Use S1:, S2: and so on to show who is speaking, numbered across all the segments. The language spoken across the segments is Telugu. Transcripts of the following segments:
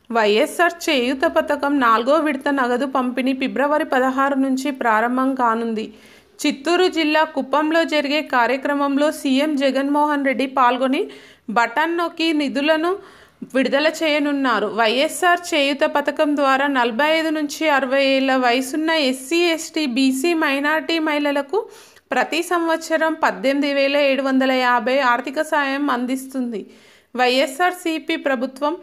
S1: వైఎస్ఆర్ చేయూత పథకం 4వ విడత నగదు పంపిణీ ఫిబ్రవరి 16 నుంచి ప్రారంభం కానుంది. చిత్తూరు జిల్లా కుప్పంలో జరిగే కార్యక్రమంలో సీఎం జగన్మోహన్ రెడ్డి పాల్గొని బటన్ నొక్కి నిధులను విడుదల చేయనున్నారు. వైఎస్ఆర్ చేయూత పథకం ద్వారా 45 నుంచి 60 ఏళ్ల వయసున్న ఎస్సీ, ఎస్టీ, బీసీ, మైనార్టీ మహిళలకు ప్రతి సంవత్సరం 18,750 ఆర్థిక సాయం అందిస్తుంది. వైఎస్ఆర్సీపీ ప్రభుత్వం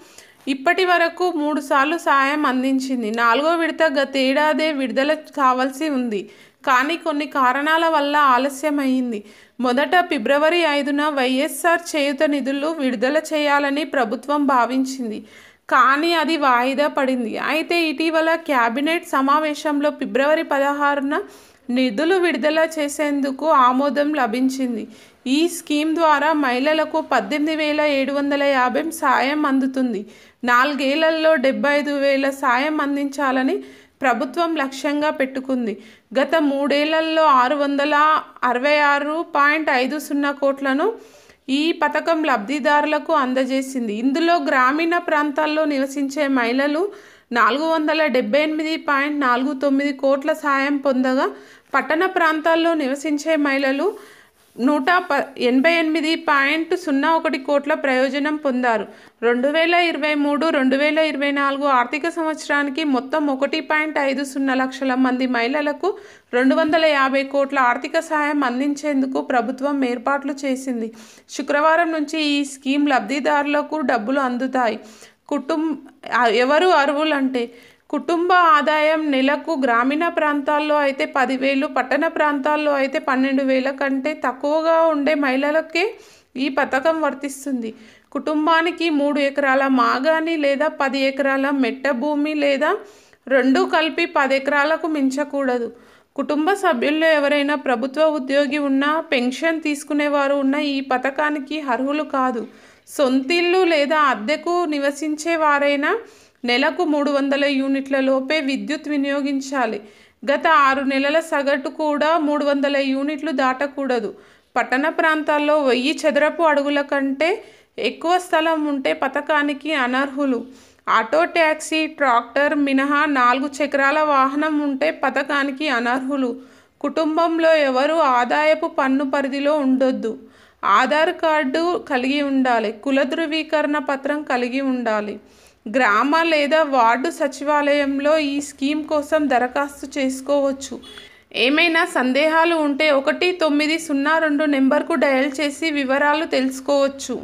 S1: ఇప్పటి వరకు 3 సార్లు సాయం అందించింది. 4వ విడత గతేడాదే విడుదల కావాల్సి ఉంది. కానీ కొన్ని కారణాల వల్ల ఆలస్యమైంది. మొదట ఫిబ్రవరి 5న వైఎస్ఆర్ చేయూత నిధులు విడుదల చేయాలని ప్రభుత్వం భావించింది. కానీ అది వాయిదా పడింది. అయితే ఇటీవల కేబినెట్ సమావేశంలో ఫిబ్రవరి 16న నిధులు విడుదల చేసేందుకు ఆమోదం లభించింది. ఈ స్కీమ్ ద్వారా మహిళలకు 18,750 సాయం అందుతుంది. 4 ఏళ్లలో 75,000 సాయం అందించాలని ప్రభుత్వం లక్ష్యంగా పెట్టుకుంది. గత 3 ఏళ్లలో 666.50 కోట్లను ఈ పథకం లబ్ధిదారులకు అందజేసింది. ఇందులో గ్రామీణ ప్రాంతాల్లో నివసించే మహిళలు 478.49 కోట్ల సాయం పొందగా, పట్టణ ప్రాంతాల్లో నివసించే మహిళలు 188.01 కోట్ల ప్రయోజనం పొందారు. 2023-2024 ఆర్థిక సంవత్సరానికి మొత్తం 1.50 లక్షల మంది మహిళలకు 250 కోట్ల ఆర్థిక సాయం అందించేందుకు ప్రభుత్వం ఏర్పాట్లు చేసింది. శుక్రవారం నుంచి ఈ స్కీమ్ లబ్ధిదారులకు డబ్బులు అందుతాయి. ఎవరు అర్హులంటే కుటుంబ ఆదాయం నెలకు గ్రామీణ ప్రాంతాల్లో అయితే 10,000, పట్టణ ప్రాంతాల్లో అయితే 12,000 కంటే తక్కువగా ఉండే మహిళలకే ఈ పథకం వర్తిస్తుంది. కుటుంబానికి 3 ఎకరాల మాగాణి లేదా 10 ఎకరాల మెట్ట భూమి లేదా రెండూ కలిపి 10 ఎకరాలకు మించకూడదు. కుటుంబ సభ్యుల్లో ఎవరైనా ప్రభుత్వ ఉద్యోగి ఉన్నా, పెన్షన్ తీసుకునేవారు ఉన్న ఈ పథకానికి అర్హులు కాదు. సొంతిల్లు లేదా అద్దెకు నివసించే వారైనా నెలకు 300 యూనిట్ల లోపే విద్యుత్ వినియోగించాలి. గత 6 నెలల సగటు కూడా 300 యూనిట్లు దాటకూడదు. పట్టణ ప్రాంతాల్లో 1000 చదరపు అడుగుల కంటే ఎక్కువ స్థలం ఉంటే పథకానికి అనర్హులు. ఆటో, ట్యాక్సీ, ట్రాక్టర్ మినహా 4 చక్రాల వాహనం ఉంటే పథకానికి అనర్హులు. కుటుంబంలో ఎవరు ఆదాయపు పన్ను పరిధిలో ఉండొద్దు. ఆధార్ కార్డు కలిగి ఉండాలి. కుల ధృవీకరణ పత్రం కలిగి ఉండాలి. గ్రామ లేదా వార్డు సచివాలయంలో ఈ స్కీమ్ కోసం దరఖాస్తు చేసుకోవచ్చు. ఏమైనా సందేహాలు ఉంటే 1902 నెంబర్కు డయల్ చేసి వివరాలు తెలుసుకోవచ్చు.